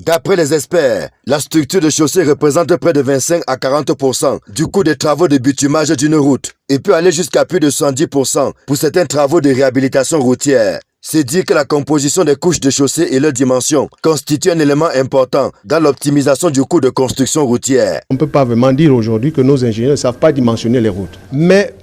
D'après les experts, la structure de chaussée représente près de 25 à 40% du coût des travaux de bitumage d'une route et peut aller jusqu'à plus de 70% pour certains travaux de réhabilitation routière. C'est dire que la composition des couches de chaussée et leur dimension constitue un élément important dans l'optimisation du coût de construction routière. On ne peut pas vraiment dire aujourd'hui que nos ingénieurs ne savent pas dimensionner les routes. Mais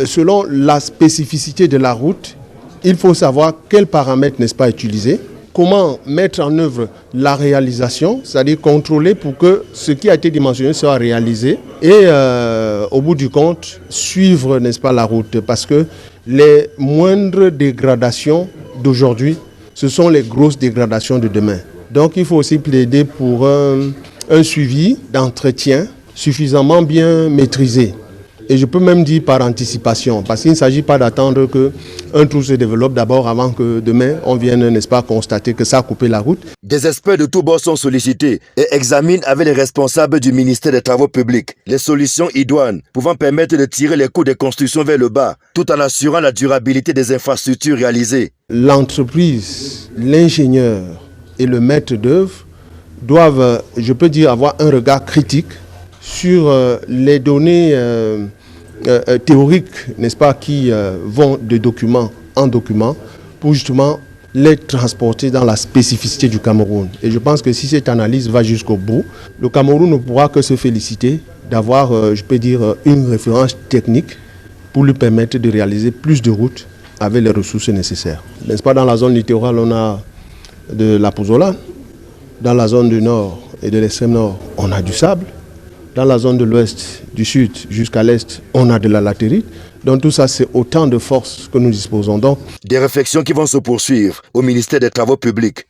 selon la spécificité de la route, il faut savoir quels paramètres, n'est-ce pas, utiliser. Comment mettre en œuvre la réalisation, c'est-à-dire contrôler pour que ce qui a été dimensionné soit réalisé et au bout du compte, suivre, n'est-ce pas, la route. Parce que les moindres dégradations d'aujourd'hui, ce sont les grosses dégradations de demain. Donc il faut aussi plaider pour un suivi d'entretien suffisamment bien maîtrisé. Et je peux même dire par anticipation, parce qu'il ne s'agit pas d'attendre qu'un trou se développe d'abord avant que demain on vienne, n'est-ce pas, constater que ça a coupé la route. Des experts de tous bords sont sollicités et examinent avec les responsables du ministère des Travaux publics les solutions idoines pouvant permettre de tirer les coûts des constructions vers le bas, tout en assurant la durabilité des infrastructures réalisées. L'entreprise, l'ingénieur et le maître d'œuvre doivent, je peux dire, avoir un regard critique sur les données théoriques, n'est-ce pas, qui vont de document en document pour justement les transporter dans la spécificité du Cameroun. Et je pense que si cette analyse va jusqu'au bout, le Cameroun ne pourra que se féliciter d'avoir, je peux dire, une référence technique pour lui permettre de réaliser plus de routes avec les ressources nécessaires. N'est-ce pas, dans la zone littorale, on a de la pouzola. Dans la zone du nord et de l'extrême nord, on a du sable. Dans la zone de l'ouest, du sud jusqu'à l'est, on a de la latérite. Donc tout ça, c'est autant de forces que nous disposons. Donc, des réflexions qui vont se poursuivre au ministère des Travaux publics.